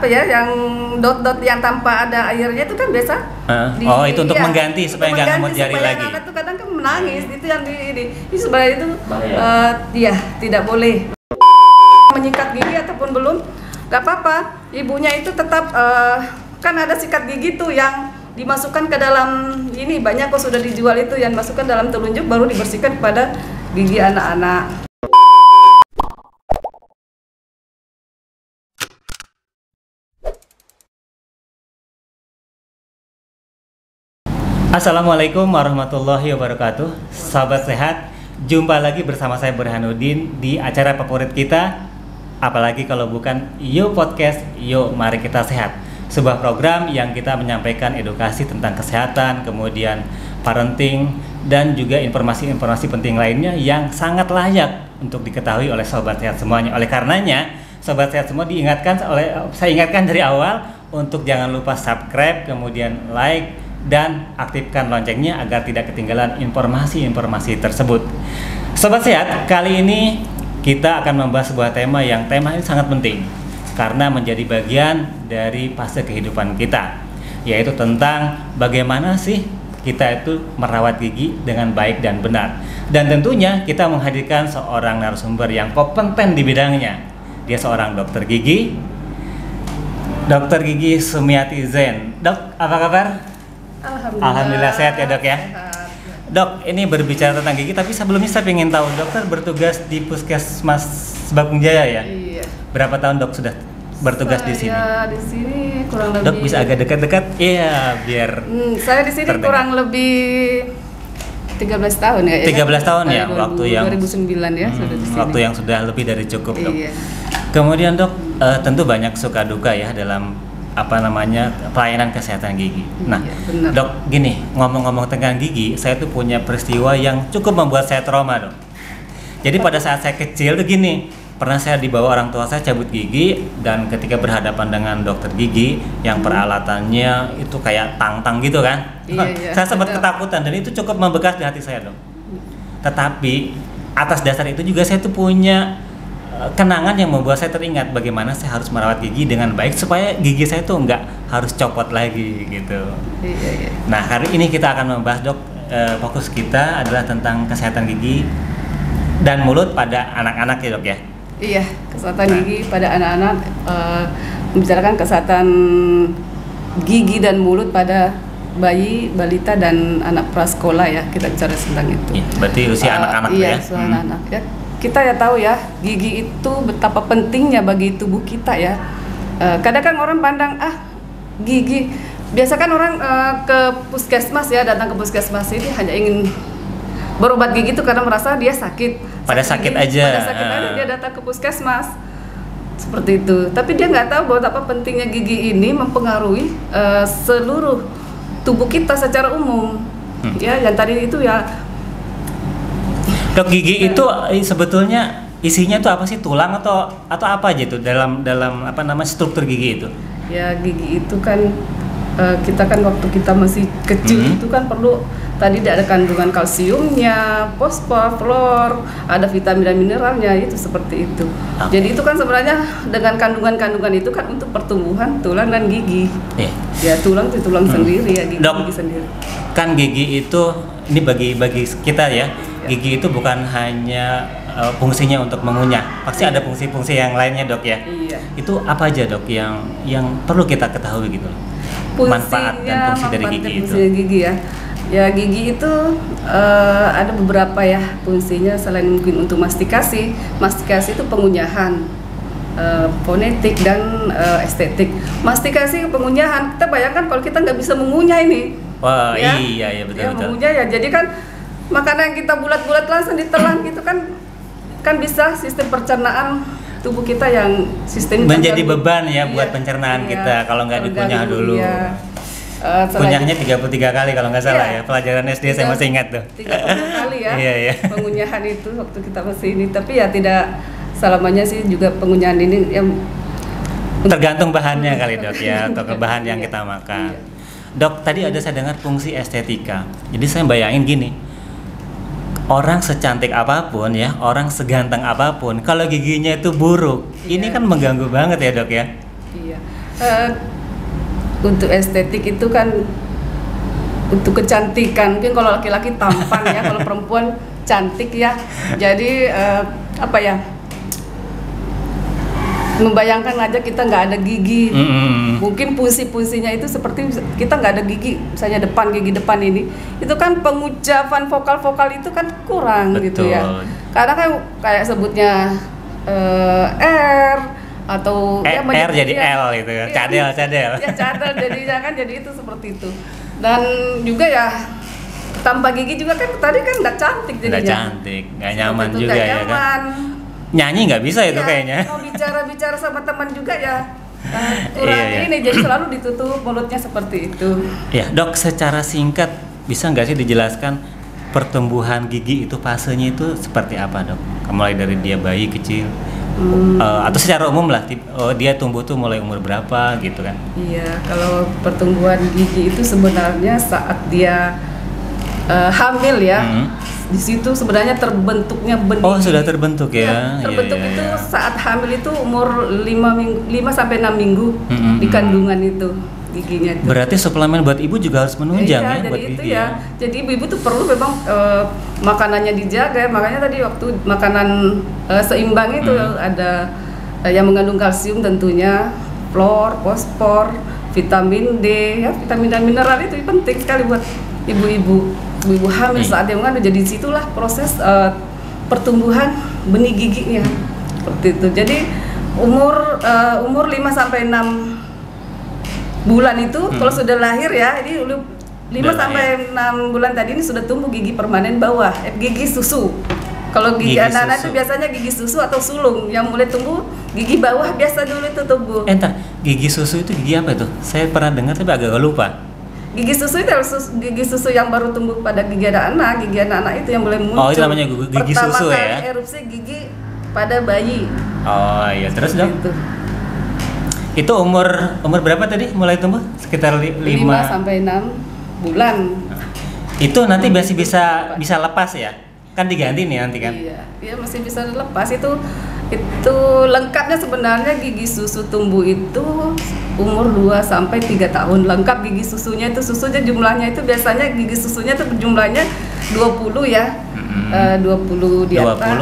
ya, yang dot-dot yang tanpa ada airnya itu kan biasa. Itu untuk mengganti supaya nggak ngemut jari lagi. Anak tuh kadang kan menangis, itu yang ini sebenarnya itu ya tidak boleh. Menyikat gigi ataupun belum, nggak apa-apa. Ibunya itu tetap kan ada sikat gigi tuh yang dimasukkan ke dalam ini, banyak kok sudah dijual itu yang masukkan dalam telunjuk baru dibersihkan pada gigi anak-anak. Assalamualaikum warahmatullahi wabarakatuh. Sahabat sehat, jumpa lagi bersama saya Burhanuddin di acara favorit kita, apalagi kalau bukan Yo Podcast, Yo Mari Kita Sehat. Sebuah program yang kita menyampaikan edukasi tentang kesehatan, kemudian parenting, dan juga informasi-informasi penting lainnya yang sangat layak untuk diketahui oleh sobat sehat semuanya. Oleh karenanya, sobat sehat semua saya ingatkan dari awal untuk jangan lupa subscribe, kemudian like, dan aktifkan loncengnya agar tidak ketinggalan informasi-informasi tersebut. Sobat sehat, kali ini kita akan membahas sebuah tema yang ini sangat penting karena menjadi bagian dari fase kehidupan kita, yaitu tentang bagaimana sih kita itu merawat gigi dengan baik dan benar. Dan tentunya kita menghadirkan seorang narasumber yang kompeten di bidangnya. Dia seorang dokter gigi, Dr. Gigi Sumiati Zain. Dok, apa kabar? Alhamdulillah sehat ya dok ya. Sehat. Dok, ini berbicara tentang gigi, tapi sebelumnya saya ingin tahu, dokter bertugas di Puskesmas Sebakung Jaya ya? Iya. Berapa tahun dok sudah bertugas di sini? Saya di sini kurang lebih. Dok bisa agak dekat-dekat? Iya, biar. Saya di sini terdengar. kurang lebih 13 tahun ya. 13 tahun ya, waktu yang 2009 ya sudah di sini. Waktu yang sudah lebih dari cukup dok. Iya. Kemudian dok, tentu banyak suka duka ya dalam pelayanan kesehatan gigi. Nah, benar. dok, gini, ngomong-ngomong tentang gigi, saya tuh punya peristiwa yang cukup membuat saya trauma, dok. Jadi pada saat saya kecil tuh gini, pernah saya dibawa orang tua saya cabut gigi, dan ketika berhadapan dengan dokter gigi yang peralatannya itu kayak tang-tang gitu kan, Iya, saya sempat ketakutan dan itu cukup membekas di hati saya, dok. Tetapi atas dasar itu juga saya tuh punya kenangan yang membuat saya teringat bagaimana saya harus merawat gigi dengan baik supaya gigi saya tuh nggak harus copot lagi gitu. Iya. Nah, hari ini kita akan membahas dok, fokus kita adalah tentang kesehatan gigi dan mulut pada anak-anak ya dok ya. Iya, kesehatan gigi pada anak-anak, membicarakan kesehatan gigi dan mulut pada bayi, balita dan anak prasekolah ya, kita bicara tentang itu. Iya, berarti usia anak-anak iya, ya. Usia anak-anak ya. Kita ya tahu ya, gigi itu betapa pentingnya bagi tubuh kita ya. Kadang-kadang orang pandang gigi, biasa kan orang ke puskesmas ya, datang ke puskesmas ini hanya ingin berobat gigi itu karena merasa dia sakit. Pada sakit gigi, aja. Pada sakit aja dia datang ke puskesmas. Seperti itu. Tapi dia nggak tahu bahwa betapa pentingnya gigi ini mempengaruhi seluruh tubuh kita secara umum. Ya, yang tadi itu ya. Dok, gigi itu sebetulnya isinya tuh apa sih, tulang atau apa aja tuh dalam struktur gigi itu? Ya, gigi itu kan kita kan waktu kita masih kecil itu kan perlu tadi ada kandungan kalsiumnya, fosfor, fluor, ada vitamin dan mineralnya, itu seperti itu. Jadi itu kan sebenarnya dengan kandungan-kandungan itu kan untuk pertumbuhan tulang dan gigi. Ya, tulang itu tulang sendiri ya, gigi sendiri. Kan gigi itu ini bagi kita ya. Gigi itu bukan hanya fungsinya untuk mengunyah, pasti ada fungsi-fungsi yang lainnya dok ya. Iya. Itu apa aja dok yang perlu kita ketahui gitu? Manfaat dan fungsi dari gigi itu. Gigi ya. Ya, gigi itu ada beberapa ya fungsinya selain mungkin untuk mastikasi. Mastikasi itu pengunyahan, fonetik dan estetik. Mastikasi pengunyahan. Kita bayangkan kalau kita nggak bisa mengunyah ini. Wah, ya? iya betul. Mengunyah ya. Jadi kan makanan yang kita bulat-bulat langsung ditelan gitu kan bisa sistem pencernaan tubuh kita yang sistem menjadi beban ya buat pencernaan kita kalau nggak dikunyah dulu. Kunyahnya 33 kali kalau nggak salah ya, pelajaran SD saya masih ingat tuh. 30 kali ya. Iya. Pengunyahan itu waktu kita masih ini, tapi ya tidak selamanya sih juga pengunyahan ini yang tergantung bahannya kali dok ya, atau bahan yang kita makan. Dok, tadi ada saya dengar fungsi estetika. Jadi saya bayangin gini. Orang secantik apapun ya, orang seganteng apapun, kalau giginya itu buruk, ini kan mengganggu banget ya dok ya. Iya. eh, untuk estetik itu kan untuk kecantikan. Mungkin kalau laki-laki tampan ya, kalau perempuan cantik ya. Jadi apa ya? Membayangkan aja kita nggak ada gigi, mungkin fungsi-fungsinya itu seperti kita nggak ada gigi, misalnya gigi depan ini, itu kan pengucapan vokal itu kan kurang. Betul. Gitu ya. Karena kan kayak sebutnya R atau R jadi L gitu ya, cadel. Ya cadel jadinya kan, jadi itu seperti itu. Dan juga ya tanpa gigi juga kan tadi kan nggak cantik jadinya. Nggak cantik, nggak nyaman juga gak ya nyaman. Kan. Nyanyi nggak bisa itu kayaknya. Mau bicara sama teman juga ya kurang ini, jadi selalu ditutup mulutnya seperti itu. Ya dok, secara singkat bisa nggak sih dijelaskan pertumbuhan gigi itu fasenya itu seperti apa dok? Mulai dari dia bayi kecil atau secara umum lah, dia tumbuh tuh mulai umur berapa gitu kan? Iya, kalau pertumbuhan gigi itu sebenarnya saat dia hamil ya. Di situ sebenarnya terbentuknya benih. Oh, sudah terbentuk ya. Terbentuk itu saat hamil itu umur 5 sampai 6 minggu di kandungan itu giginya itu. Berarti suplemen buat ibu juga harus menunjang ya jadi buat itu gigi ya. Jadi ibu tuh perlu memang makanannya dijaga. Makanya tadi waktu makanan seimbang itu ada yang mengandung kalsium tentunya, fluor, fosfor, vitamin D ya, vitamin dan mineral itu penting sekali buat ibu-ibu hamil saat dia mengandung. Jadi disitulah proses pertumbuhan benih giginya seperti itu. Jadi umur 5 sampai 6 bulan itu kalau sudah lahir ya, ini 5 sampai 6 bulan tadi ini sudah tumbuh gigi permanen bawah, gigi susu. Kalau gigi anak-anak itu biasanya gigi susu atau sulung yang mulai tumbuh, gigi bawah biasa dulu itu tumbuh. Entar, gigi susu itu gigi apa itu? Saya pernah dengar tapi agak lupa. Gigi susu itu gigi susu yang baru tumbuh pada gigi anak-anak. Gigi anak-anak itu yang mulai muncul. Oh, itu namanya gigi susu ya? Pertama kali erupsi gigi pada bayi. Oh iya, terus dong? Itu umur berapa tadi mulai tumbuh? Sekitar 5 sampai 6 bulan. Itu nanti masih bisa lepas ya? Kan diganti nih nanti kan? Iya masih bisa lepas. Itu lengkapnya sebenarnya gigi susu tumbuh itu umur 2 sampai 3 tahun lengkap gigi susunya. Itu susunya jumlahnya itu biasanya gigi susunya itu jumlahnya 20 ya. 20 di atas,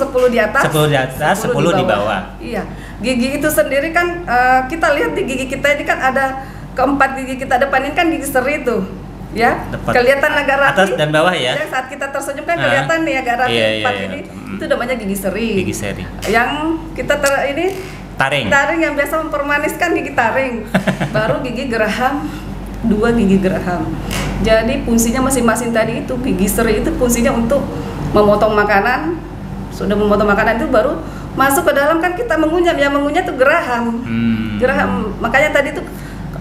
10 di atas, 10 di bawah. Iya. Gigi itu sendiri kan kita lihat di gigi kita ini kan ada keempat gigi kita depan ini kan gigi seri tuh. Ya, kelihatan agak rapi. Atas dan bawah ya. Saat kita tersenyum kan kelihatan nih agak rapi empat ini. Itu namanya gigi seri. Gigi seri. Yang kita taring yang biasa mempermaniskan gigi taring. Baru gigi geraham, 2 gigi geraham. Jadi fungsinya masing-masing tadi itu gigi seri itu fungsinya untuk memotong makanan. Sudah memotong makanan itu baru masuk ke dalam kan kita mengunyah. Yang mengunyah tuh geraham. Geraham. Makanya tadi tuh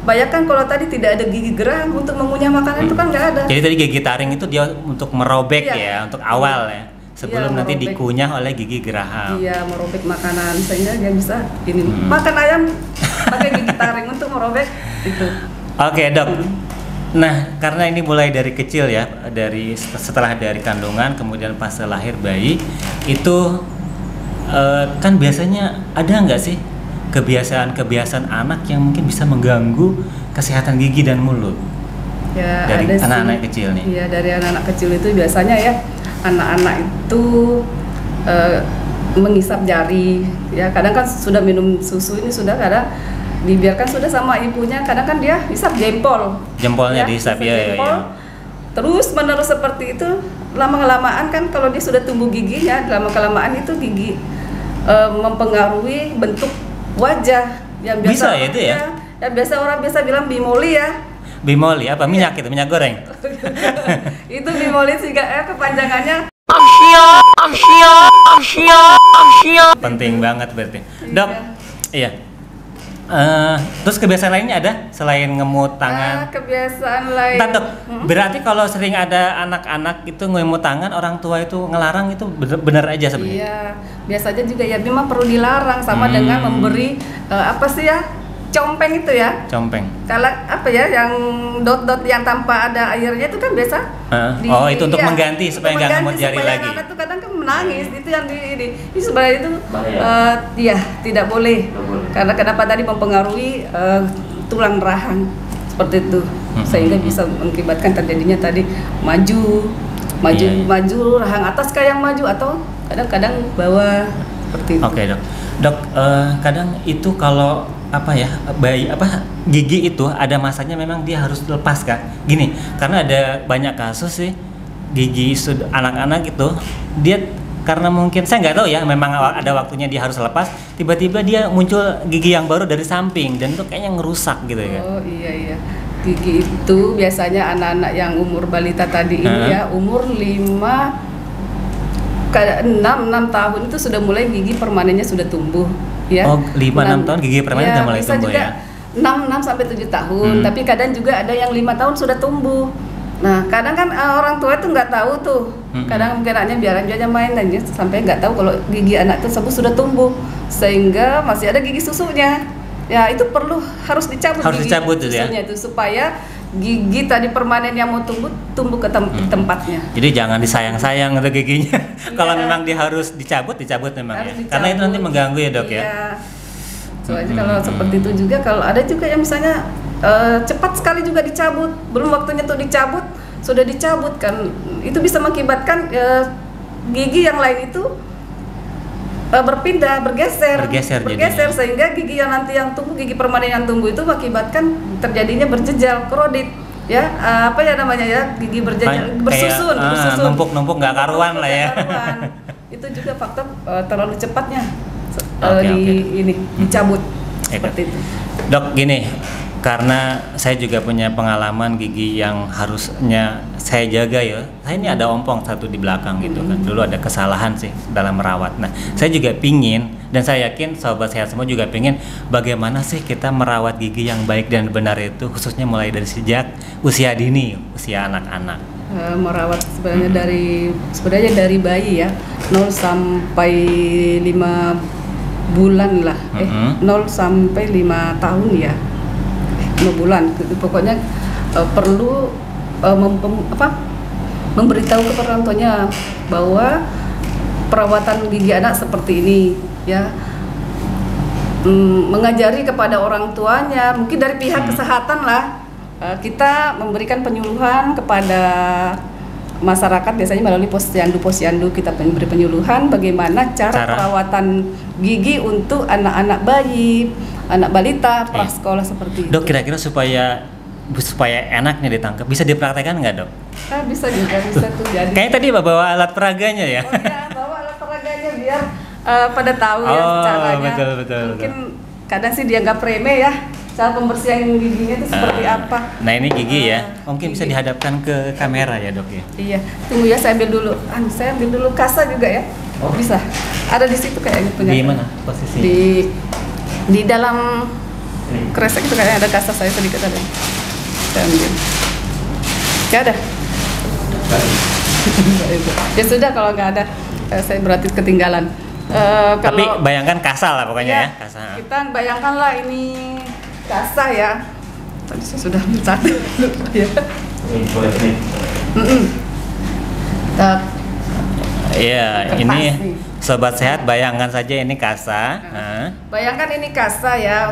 bayangkan kalau tadi tidak ada gigi geraham untuk mengunyah makanan itu kan nggak ada. Jadi tadi gigi taring itu dia untuk merobek ya, untuk awal ya. Sebelum nanti dikunyah oleh gigi geraham. Iya, merobek makanan sehingga dia bisa makan ayam pakai gigi taring untuk merobek itu. Oke, Dok. Nah, karena ini mulai dari kecil ya, setelah dari kandungan kemudian pas lahir bayi itu kan biasanya ada nggak sih kebiasaan anak yang mungkin bisa mengganggu kesehatan gigi dan mulut? Ya, dari anak-anak kecil nih. Iya, dari anak-anak kecil itu biasanya ya anak-anak itu mengisap jari. Ya, kadang kan sudah minum susu ini sudah kadang dibiarkan sudah sama ibunya, kadang kan dia hisap jempolnya dihisap ya. Terus menerus seperti itu lama-kelamaan kan kalau dia sudah tumbuh giginya, lama-kelamaan itu gigi mempengaruhi bentuk wajah yang biasa bisa ya itu ya? Ya biasa orang biasa bilang bimoli ya. Bimoli apa minyak itu, minyak goreng? Itu bimoli sehingga kepanjangannya penting banget berarti. Dok, iya. Terus kebiasaan lainnya ada selain ngemut tangan? Kebiasaan lain. Dok, berarti kalau sering ada anak-anak itu ngemut tangan, orang tua itu ngelarang itu benar aja sebenarnya? Iya, biasanya juga ya memang perlu dilarang sama dengan memberi apa sih ya, compeng itu ya. Compeng. Kalau apa ya, yang dot-dot yang tanpa ada airnya itu kan biasa. Itu untuk mengganti supaya nggak ngemut jari lagi. Anak tuh kadang kan menangis. Itu yang ini sebenarnya itu ya tidak boleh. Karena kenapa tadi mempengaruhi tulang rahang seperti itu, sehingga bisa mengakibatkan terjadinya tadi maju rahang atas kayak yang maju atau kadang-kadang bawah seperti itu. Oke, Dok, kadang itu kalau gigi itu ada masanya memang dia harus lepas, Kak. Gini, karena ada banyak kasus sih gigi anak-anak itu dia karena mungkin saya nggak tahu ya, memang ada waktunya dia harus lepas, tiba-tiba dia muncul gigi yang baru dari samping dan itu kayaknya ngerusak gitu ya. Oh iya. Gigi itu biasanya anak-anak yang umur balita tadi ini ya, umur 6 tahun itu sudah mulai gigi permanennya sudah tumbuh ya. Oh, 5-6 tahun gigi permanen sudah mulai tumbuh juga ya. 6 sampai 7 tahun, tapi kadang juga ada yang 5 tahun sudah tumbuh. Nah, kadang kan orang tua itu nggak tahu tuh. Kadang mungkin anaknya biarin aja main aja sampai nggak tahu kalau gigi anak tersebut sudah tumbuh, sehingga masih ada gigi susunya. Ya, itu harus dicabut gigi susunya itu supaya gigi tadi permanen yang mau tumbuh ke tempatnya. Jadi jangan disayang-sayang untuk giginya. Kalau memang dia harus dicabut memang harus ya. Karena itu nanti mengganggu ya, Dok ya. Soalnya kalau seperti itu juga, kalau ada juga yang misalnya cepat sekali juga dicabut, belum waktunya tuh dicabut, sudah dicabut kan, itu bisa mengakibatkan gigi yang lain itu bergeser sehingga gigi yang nanti yang tumbuh, gigi permanen yang tumbuh itu mengakibatkan terjadinya berjejal, krodit ya, gigi bersusun, numpuk nggak karuan lah ya. Itu juga faktor terlalu cepatnya dicabut seperti itu. Dok, gini, karena saya juga punya pengalaman gigi yang harusnya saya jaga ya. Saya ini ada ompong satu di belakang gitu kan. Dulu ada kesalahan sih dalam merawat. Nah, saya juga pingin, dan saya yakin sobat sehat semua juga pingin, bagaimana sih kita merawat gigi yang baik dan benar itu, khususnya mulai dari sejak usia dini, usia anak-anak. Merawat sebenarnya dari bayi ya, 0 sampai 5 bulan lah, 0 sampai 5 tahun ya, 5 bulan. Pokoknya perlu memberitahu kepada orang tuanya bahwa perawatan gigi anak seperti ini ya, mengajari kepada orang tuanya, mungkin dari pihak kesehatan lah, kita memberikan penyuluhan kepada masyarakat, biasanya melalui posyandu kita memberi penyuluhan bagaimana cara perawatan gigi untuk anak-anak bayi, anak balita, prasekolah seperti itu. Dok, kira-kira supaya enaknya ditangkap bisa dipraktekkan nggak, Dok? Bisa juga, bisa tuh jadi. Kayaknya tadi bawa alat peraganya ya? Oh iya, bawa alat peraganya biar pada tahu ya caranya. Betul. Mungkin kadang sih dianggap remeh ya, cara pembersihan giginya itu seperti apa. Nah, ini gigi ya, mungkin bisa dihadapkan ke kamera ya, Dok ya? Iya, tunggu ya, saya ambil dulu kasa juga ya. Bisa, ada di situ kayaknya punya. Di mana posisi? Di dalam kresek itu kayaknya ada kasa, saya sedikit ada. Saya ambil. Ya ada. Ya sudah, kalau nggak ada, saya berarti ketinggalan. Tapi bayangkan kasa lah pokoknya ya. Kasa. Kita bayangkanlah ini kasa ya. Tadi saya sudah minta. Ya. Iya, ini sobat sehat, bayangkan saja ini kasa. Bayangkan ini kasa ya,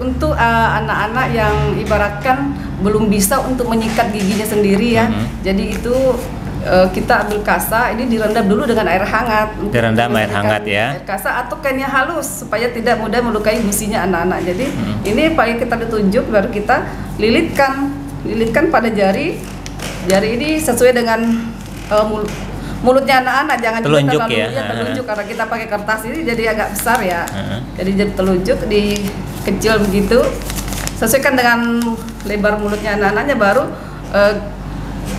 untuk anak-anak yang ibaratkan belum bisa untuk menyikat giginya sendiri ya. Jadi itu kita ambil kasa, ini direndam dulu dengan air hangat. Direndam air hangat ya. Air kasa atau kainnya halus supaya tidak mudah melukai gusinya anak-anak. Jadi ini paling kita ditunjuk, baru kita lilitkan pada jari. Jari ini sesuai dengan mulutnya anak-anak, jangan telunjuk juga terlalu ya. Telunjuk karena kita pakai kertas ini jadi agak besar ya. Jadi telunjuk kecil begitu. Sesuaikan dengan lebar mulutnya anak-anaknya, baru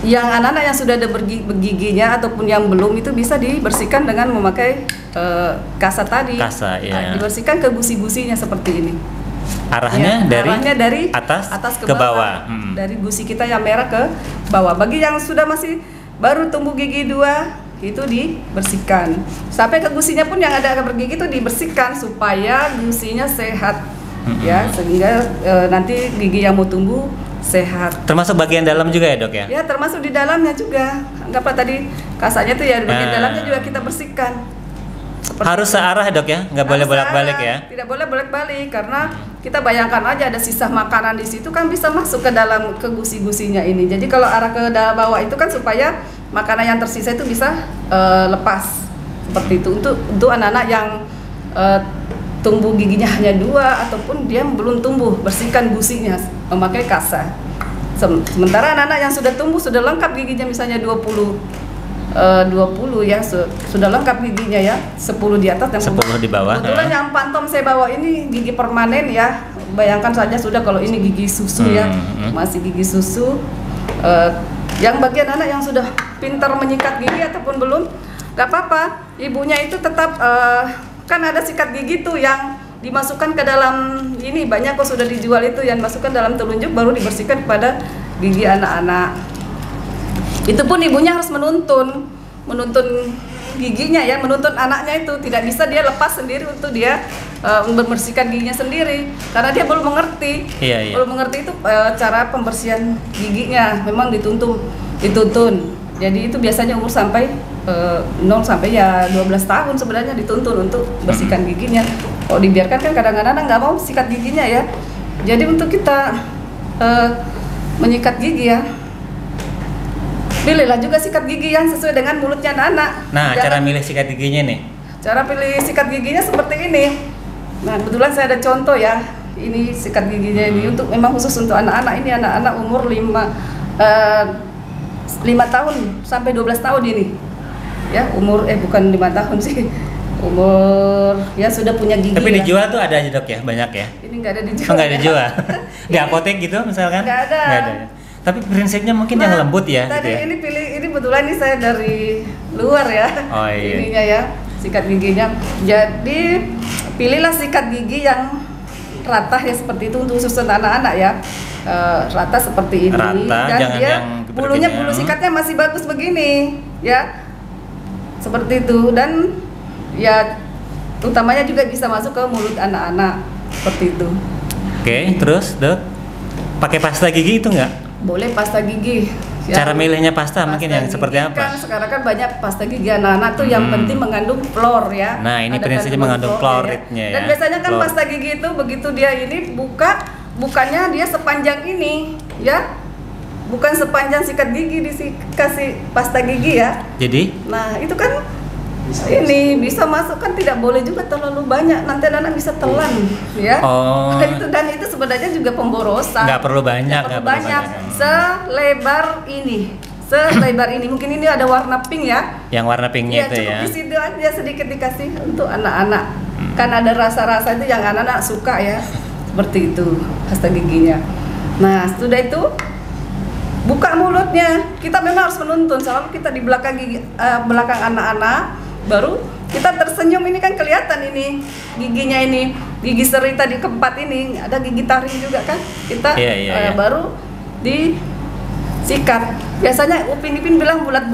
yang anak-anak yang sudah ada bergiginya ataupun yang belum itu bisa dibersihkan dengan memakai kasa tadi. Kasa ya. Dibersihkan ke gusi-gusinya seperti ini. Arahnya dari atas ke bawah. Dari gusi kita yang merah ke bawah. Bagi yang sudah masih baru tumbuh gigi 2 itu dibersihkan. Sampai ke gusinya pun yang ada bergigi itu dibersihkan supaya gusinya sehat. Ya, sehingga nanti gigi yang mau tumbuh sehat. Termasuk bagian dalam juga ya, Dok ya? Ya, termasuk di dalamnya juga. Anggaplah tadi kasanya tuh ya di bagian dalamnya juga kita bersihkan. Harus searah dok ya, nggak boleh bolak-balik ya? Tidak boleh bolak-balik karena kita bayangkan aja ada sisa makanan di situ kan bisa masuk ke dalam ke gusi-gusinya ini. Jadi kalau arah ke dalam bawah itu kan supaya makanan yang tersisa itu bisa lepas seperti itu. Untuk anak-anak yang tumbuh giginya hanya 2 ataupun dia belum tumbuh, bersihkan gusinya memakai kasa. Sementara anak-anak yang sudah tumbuh sudah lengkap giginya misalnya 20 ya sudah lengkap giginya ya, 10 di atas dan 10 di bawah. Kebetulan yang pantom saya bawa ini gigi permanen ya. Bayangkan saja sudah kalau ini gigi susu ya, masih gigi susu. Yang bagian anak yang sudah pintar menyikat gigi ataupun belum, gak apa-apa. Ibunya itu tetap kan ada sikat gigi tuh yang dimasukkan ke dalam ini, banyak kok sudah dijual itu yang masukkan dalam telunjuk baru dibersihkan kepada gigi anak-anak. Itu pun ibunya harus menuntun giginya ya, menuntun anaknya itu, tidak bisa dia lepas sendiri untuk dia membersihkan giginya sendiri karena dia belum mengerti. Belum mengerti itu cara pembersihan giginya, memang dituntun. Jadi itu biasanya umur sampai 0 sampai ya 12 tahun sebenarnya dituntun untuk bersihkan giginya. Kalau dibiarkan kan kadang-kadang nggak mau sikat giginya ya. Jadi untuk kita menyikat gigi ya, pilihlah juga sikat gigi yang sesuai dengan mulutnya anak. Nah, cara milih sikat giginya nih? Cara pilih sikat giginya seperti ini. Nah, kebetulan saya ada contoh ya. Ini sikat giginya ini untuk memang khusus untuk anak-anak. Ini anak-anak umur 5 tahun sampai 12 tahun ini. Ya, umur bukan 5 tahun sih. Umur ya sudah punya gigi. Tapi dijual tuh ada aja dok ya, banyak ya? Ini nggak ada dijual. Oh, nggak ada dijual. Di apotek gitu misalkan? Nggak ada. Nggak ada. Tapi prinsipnya mungkin yang lembut ya. Tadi gitu ya? ini kebetulan ini saya dari luar ya. Oh iya. Ininya ya, sikat giginya. Jadi pilihlah sikat gigi yang rata ya seperti itu untuk khusus anak-anak ya. Rata seperti ini. Rata, dan jangan dia yang bulu sikatnya masih bagus begini ya. Seperti itu dan ya utamanya juga bisa masuk ke mulut anak-anak seperti itu. Oke, terus dok pakai pasta gigi itu nggak? Boleh pasta gigi. Cara milihnya pasta mungkin yang seperti apa? Kan sekarang kan banyak pasta gigi anak-anak tuh yang penting mengandung fluor ya. Nah, ini prinsipnya mengandung fluoridnya ya. Dan biasanya kan pasta gigi itu begitu dia ini bukannya dia sepanjang ini ya. Bukan sepanjang sikat gigi dikasih pasta gigi ya. Jadi? Nah, itu kan ini bisa masuk kan tidak boleh juga terlalu banyak, nanti anak bisa telan ya. Itu dan itu sebenarnya juga pemborosan. Nggak perlu banyak. Selebar ini mungkin ini ada warna pink ya. Yang warna pinknya itu ya. Cukup di situ aja sedikit dikasih untuk anak-anak. Kan ada rasa-rasa itu yang anak-anak suka ya. Seperti itu pasta giginya. Nah sudah itu buka mulutnya. Kita memang harus menuntun. Selalu kita di belakang belakang anak-anak. Baru kita tersenyum ini kan kelihatan ini giginya ini gigi seri tadi keempat ini ada gigi taring juga kan kita baru disikat. Biasanya Upin Ipin bilang bulat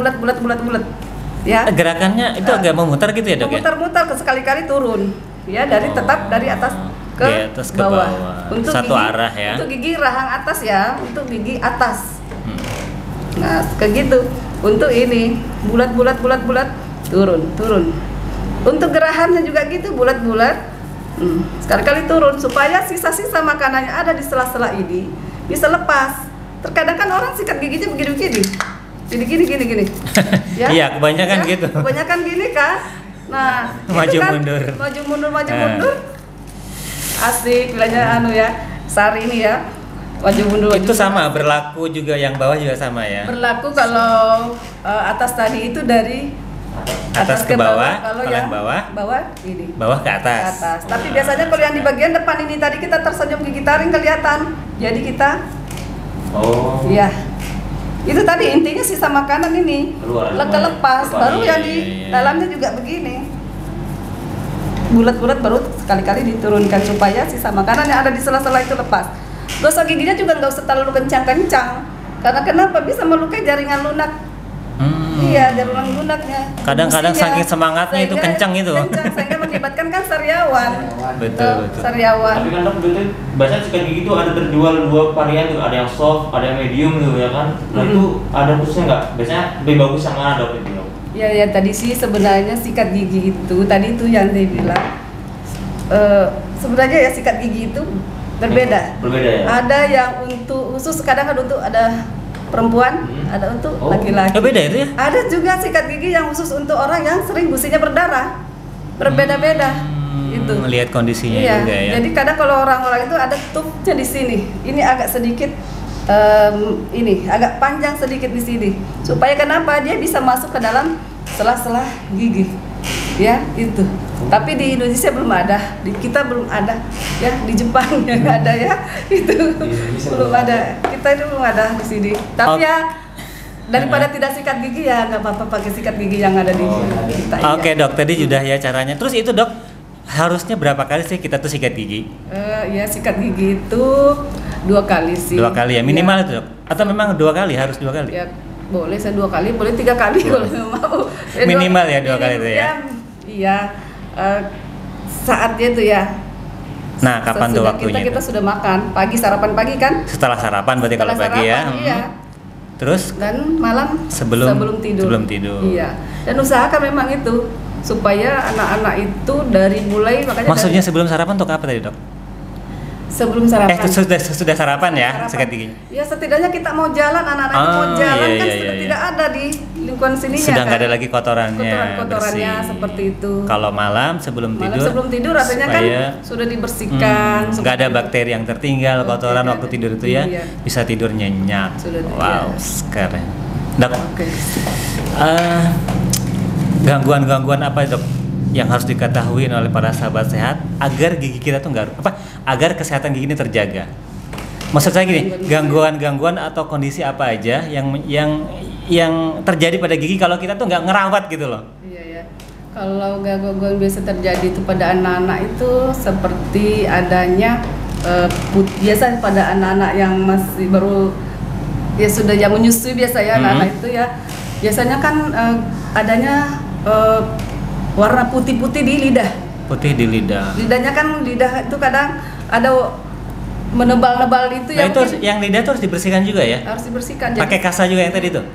ya. Gerakannya itu agak memutar gitu ya dok? Memutar sekali-kali turun ya tetap dari atas ke bawah. Untuk satu gigi, arah ya. Untuk gigi rahang atas ya, untuk gigi atas. Nah kayak gitu. Untuk ini bulat turun. Untuk gerahannya juga gitu bulat-bulat. Sekali-kali turun supaya sisa-sisa makanannya ada di sela-sela ini bisa lepas. Terkadang kan orang sikat giginya begini-begini. Gini. Ya? Iya, kebanyakan ya? Gitu. Kebanyakan gini kan. Nah, maju kan, mundur. Maju mundur. Asik bilangnya Sari ini ya. Maju mundur. Itu sama berlaku juga yang bawah juga sama ya. Berlaku kalau atas tadi itu dari atas ke bawah, kalau yang bawah ini. Bawah ke atas. Tapi biasanya kalau yang di bagian depan ini tadi kita tersenyum gigi taring kelihatan. Jadi kita iya. Itu tadi intinya sisa makanan ini lepas baru yang di dalamnya juga begini. Bulat-bulat baru sekali-kali diturunkan supaya sisa makanan yang ada di sela-sela itu lepas. Gosok giginya juga nggak usah terlalu kencang-kencang. Karena kenapa bisa melukai jaringan lunak. Iya, jaringan lunaknya. Kadang-kadang saking semangatnya itu kencang itu. Sehingga mengakibatkan kan sariawan. Betul. Sariawan. Tapi kan dok, biasanya sikat gigi itu ada terjual 2 varian tuh, ada yang soft, ada yang medium tuh ya kan. Nah itu ada khususnya nggak? Biasanya lebih bagus yang mana dok itu? Ya tadi sih sebenarnya sikat gigi itu tadi itu yang saya bilang sebenarnya ya sikat gigi itu berbeda. Berbeda ya. Ada yang untuk khusus, kadang kan untuk ada perempuan, ada untuk laki-laki. Oh, beda itu ya? Ada juga sikat gigi yang khusus untuk orang yang sering gusinya berdarah. Berbeda-beda. Itu. Melihat kondisinya Iya. juga ya. Jadi kadang kalau orang-orang itu ada tubnya di sini. Ini agak sedikit ini agak panjang sedikit di sini. Supaya kenapa? Dia bisa masuk ke dalam sela-sela gigi. Ya, itu. Tapi di Indonesia belum ada, di kita belum ada, ya di Jepang yang ada ya, itu belum ada, kita itu belum ada di sini. Tapi ya daripada tidak sikat gigi ya nggak apa-apa pakai sikat gigi yang ada di kita. Oke dok, tadi sudah ya caranya. Terus itu dok, harusnya berapa kali sih kita tuh sikat gigi? Ya sikat gigi itu 2 kali sih. 2 kali ya, minimal itu dok? Atau memang 2 kali, harus 2 kali? Ya boleh saya 2 kali, boleh 3 kali kalau mau. Minimal ya 2 kali itu ya? Iya. Saatnya itu ya. Nah, kapan tuh waktunya? Kita sudah makan pagi, sarapan pagi kan? Setelah sarapan berarti kalau pagi ya. Iya. Terus? Dan malam sebelum tidur. Sebelum tidur. Iya. Dan usahakan memang itu supaya anak-anak itu dari mulai makanya. Maksudnya sebelum sarapan untuk apa tadi dok? Sebelum sarapan. Sudah sarapan ya, sikat giginya. Ya setidaknya kita mau jalan, anak-anak itu mau jalan kan sudah tidak ada di lingkungan sininya. Sudah nggak kan? ada lagi kotorannya. Kotorannya seperti itu. Kalau malam sebelum tidur artinya kan sudah dibersihkan. Nggak ada bakteri yang tertinggal, kotoran waktu tidur itu ya, bisa tidur nyenyak. Wow, keren. Dok, gangguan-gangguan apa dok yang harus diketahui oleh para sahabat sehat agar gigi kita tuh agar kesehatan gigi ini terjaga? Maksud saya gini, gangguan-gangguan atau kondisi apa aja yang terjadi pada gigi kalau kita tuh nggak ngerawat gitu loh? Iya ya. Kalau gangguan biasa terjadi itu pada anak-anak itu seperti adanya biasa pada anak-anak yang masih baru ya sudah yang menyusui biasa ya anak-anak itu ya biasanya kan adanya warna putih-putih di lidah. Putih di lidah. Lidahnya kan lidah itu kadang ada menebal-nebal itu ya. Nah, itu yang lidah tuh harus dibersihkan juga ya? Harus dibersihkan. Pakai kasa juga yang tadi tuh?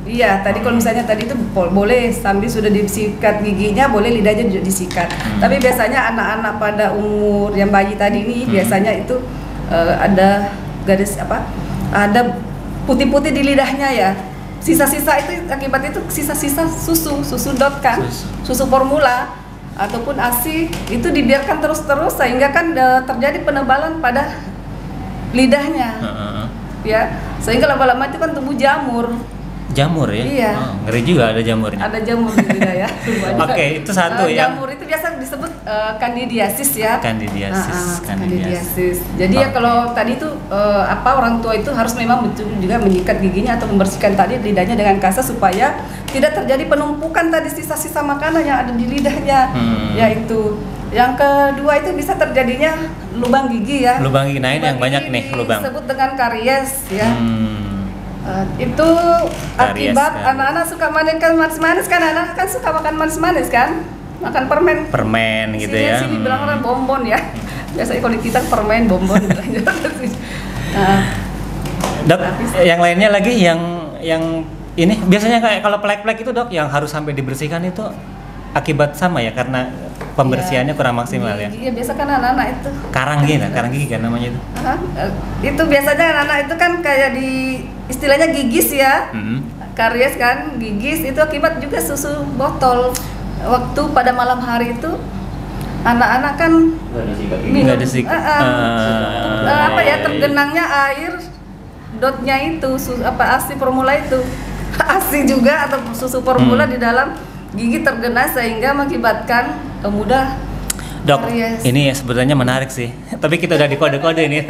Iya, tadi kalau misalnya tadi itu boleh sambil sudah disikat giginya, boleh lidahnya juga disikat. Tapi biasanya anak-anak pada umur yang bayi tadi ini biasanya itu ada garis ada putih-putih di lidahnya ya. Sisa-sisa itu akibat itu sisa-sisa susu dot kan, susu formula ataupun ASI itu dibiarkan terus-terus sehingga kan terjadi penebalan pada lidahnya, ya sehingga lama-lama itu kan tumbuh jamur. Jamur ya? Iya. Ngeri juga ada jamurnya. Ada jamur di lidah ya. Oke, itu satu ya. Jamur itu biasa disebut candidiasis ya. Candidiasis. Jadi ya kalau tadi itu orang tua itu harus memang betul juga menyikat giginya atau membersihkan tadi lidahnya dengan kasa supaya tidak terjadi penumpukan tadi sisa-sisa makanan yang ada di lidahnya. Yaitu yang kedua itu bisa terjadinya lubang gigi ya. Lubang gigi, nah ini yang banyak nih lubang. Disebut dengan karies ya. Itu akibat anak-anak suka makan manis-manis kan, anak kan suka makan manis-manis kan, makan permen gitu ya. Sini bilang orang bonbon ya, biasanya kalau kita permen bonbon. Dok, yang lainnya lagi yang ini biasanya kayak kalau plek-plek itu dok yang harus sampai dibersihkan itu akibat sama ya karena pembersihannya kurang maksimal ya. Iya biasa kan anak-anak itu. Karang gigi kan namanya itu. Itu biasanya anak-anak itu kan kayak di istilahnya gigis ya. Karies kan, gigis itu akibat juga susu botol. Waktu pada malam hari itu anak-anak kan minum tergenangnya air dotnya itu ASI formula itu. ASI juga atau susu formula di dalam gigi terkena sehingga mengakibatkan mudah Dok, karies. Ini sebenarnya menarik sih. Tapi kita udah dikode-kode ini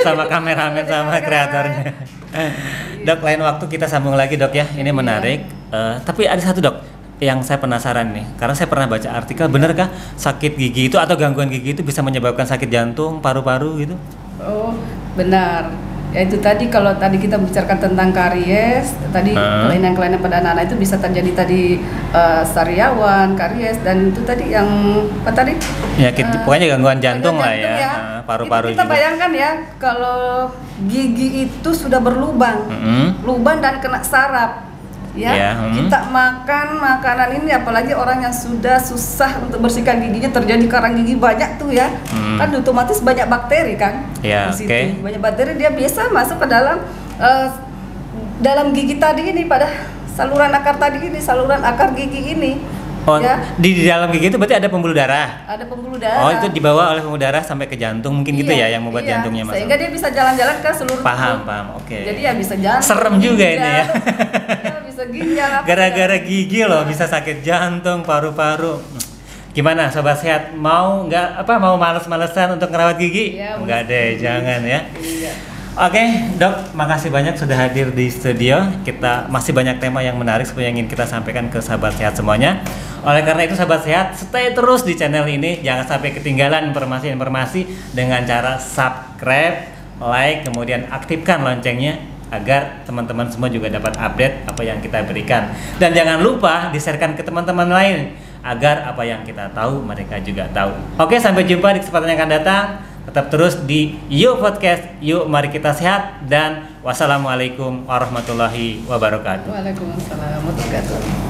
sama kameramen sama kreatornya. Dok, lain waktu kita sambung lagi dok ya. Ini menarik. Tapi ada satu dok yang saya penasaran nih. Karena saya pernah baca artikel, benarkah sakit gigi itu atau gangguan gigi itu bisa menyebabkan sakit jantung, paru-paru gitu? Oh, benar. Ya itu tadi kalau tadi kita bicarakan tentang karies, tadi kelainan-kelainan pada anak-anak itu bisa terjadi tadi sariawan, karies dan itu tadi yang apa tadi? Ya pokoknya gangguan jantung lah ya. Paru-paru kita juga. Bayangkan ya kalau gigi itu sudah berlubang, lubang dan kena saraf. ya. Kita makan makanan ini, apalagi orang yang sudah susah untuk bersihkan giginya, terjadi karang gigi banyak tuh ya, kan otomatis banyak bakteri kan di situ. Banyak bakteri, dia biasa masuk ke dalam gigi tadi ini, pada saluran akar tadi ini, saluran akar gigi ini. Oh, ya. Di dalam gigi itu berarti ada pembuluh darah. Ada pembuluh darah. Oh, itu dibawa oleh pembuluh darah sampai ke jantung mungkin gitu ya, yang membuat jantungnya masuk. Sehingga dia bisa jalan-jalan ke seluruh Paham. Oke. Jadi ya bisa jalan. Serem juga ginjal, ini ya. Ya bisa ginjal. Gara-gara gigi loh bisa sakit jantung, paru-paru. Gimana sobat sehat, mau males-malesan untuk ngerawat gigi? Ya, enggak deh, jangan ya. Iya. Oke, Dok, makasih banyak sudah hadir di studio. Kita masih banyak tema yang menarik sebenarnya ingin kita sampaikan ke sahabat sehat semuanya. Oleh karena itu sahabat sehat, stay terus di channel ini, jangan sampai ketinggalan informasi-informasi dengan cara subscribe, like, kemudian aktifkan loncengnya agar teman-teman semua juga dapat update apa yang kita berikan. Dan jangan lupa di-sharekan ke teman-teman lain agar apa yang kita tahu mereka juga tahu. Oke, sampai jumpa di kesempatan yang akan datang. Tetap terus di Yuk Podcast, Yuk Mari Kita Sehat, dan wassalamualaikum warahmatullahi wabarakatuh. Waalaikumsalam warahmatullahi wabarakatuh.